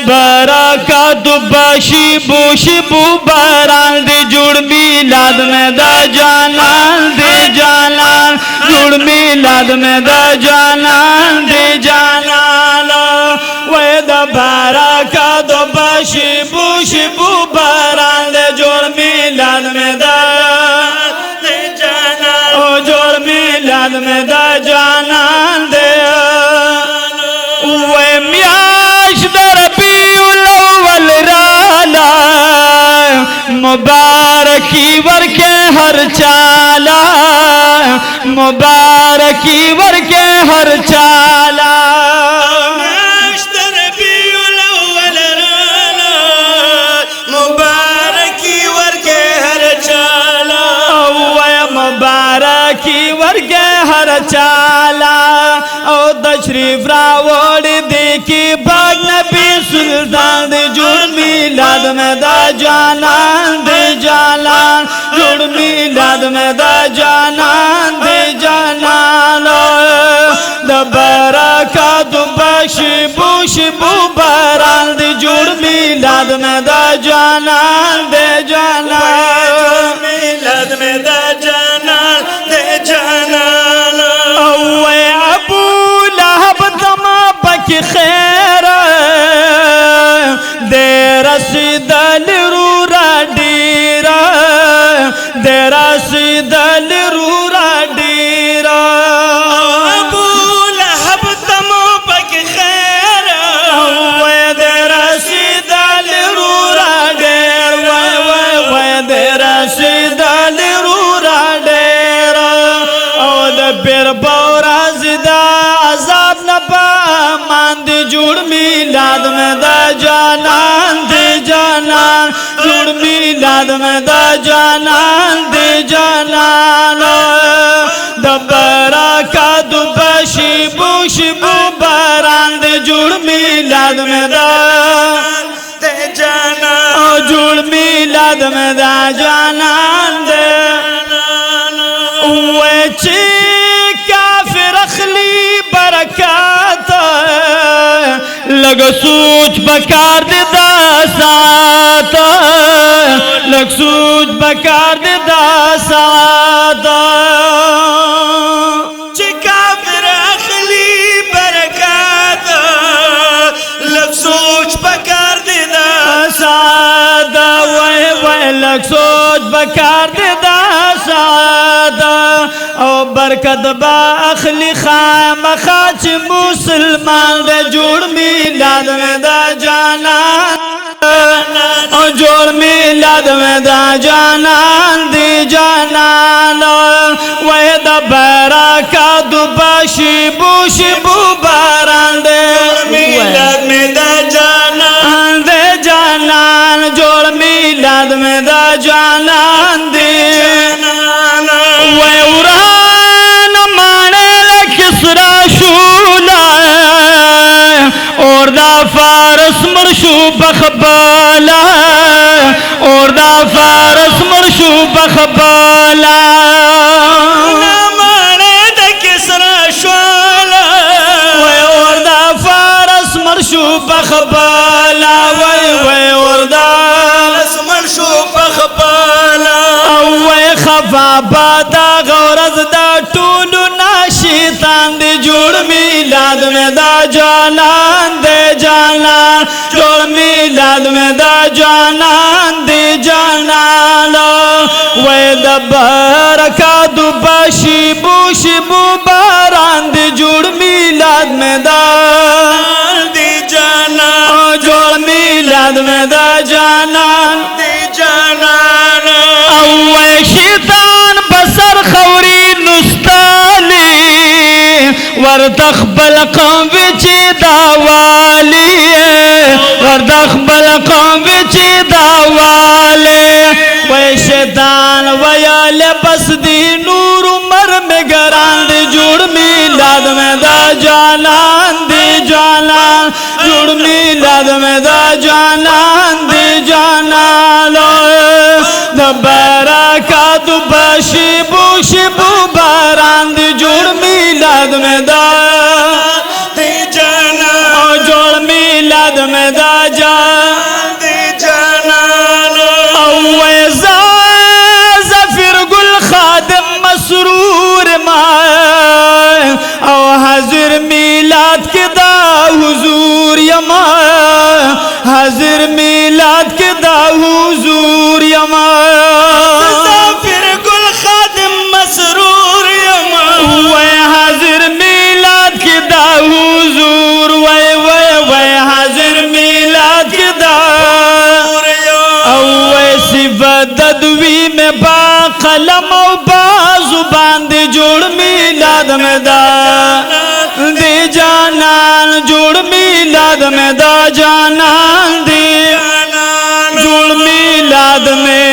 برکات بشیبو شیبو باران دی جوړ میلاد میں دا جانان دی جانان جوړ میلاد میں دا جانان دی جانان وے دا برکات بشیبو شیبو باران دی جوړ میلاد میں دا جانان او جوړ میلاد میں دا جانان دی وے مبارکی ورکے ہر چالا مبارکی ورکے ہر چالا مبارکی ورکے ہر چالا مبارکی ورکے ہر چالا او تشریف راوڑ دیکھی باغ نبی سلطان دی جوڑ میلاد میں دا جانان دی جانان جوڑ میلاد میں دا جانان دی جانان دا برکات بشیبو شیبو باران دی جوڑ میلاد میں دا جانان دی جانان میلاد میں دا جانان دی جانان اوے ابو لہب دما بکی خیر دے رسیدل رورا ڈیرا دے رسیدل رورا ڈیرا ابو لہب دما بکی خیر وے دے رسیدل رورا ڈیر وے دے رسیدل رورا ڈیر او دے پیر بورا زدہ عذاب نبا مان دی جوڑ میلاد میں دا جانان دی جانان جوڑ میلاد میں دا جانان دی جانان دا برکات بشیبو شیبو باران دی جوڑ میلاد میں دا جانان جوڑ میلاد میں دا جانان دی اوے چی کافر اخلی برکات لگ سوچ بکار دے دا سات لگ سوچ بکار دے دا سات چی کافر اخلی برکات لگ سوچ بکار دے دا سات وے لگ سوچ بکار دے دا سات او برکت با اخلی خام خاچ مسلمان دے جوڑ میلاد میں دا جانان او جوڑ میلاد میں دا جانان دی جانان وے دا برکات بشیبو شیبو باران دے میلاد میں دا جانان دے جانان جوڑ میلاد میں دا جانان دی جانان وے وران مانے لکسرا شولا اور دا فارس مرشو بخبالا اور دا فارس مرشو بخبالا مانے لکسرا شولا اور دا فارس مرشو بخبالا اور دا فارس مرشو بخبالا اوے خفا بادا غورز دا ٹولو ناشیطان دی جوڑ میلاد میں دا جانان دے جانان جوڑ میلاد میں دا جانان دی جانان وے دا برکات بشیبو شیبو باران دی جوڑ میلاد میں دا دی جانان جوڑ میلاد میں دا جانان دی جانان اوے شیطان بسر خوری نستالی وردخبل قوم بچی داوالی وردخبل قوم بچی داوالی وے شیطان ویا لبس دی نور عمر میں گران دی جوڑ میلاد میں دا جانان دی جانان جوڑ میلاد میں دا جانان دی جانان دا برکات بشیبو شیبو باران دی جوڑ میلاد میں دا دی جانان جوڑ میلاد میں دا बांध जुड़ मिलाद में दा दे जानान जुड़ मिलाद में दा जानान दे जुड़ मिलाद में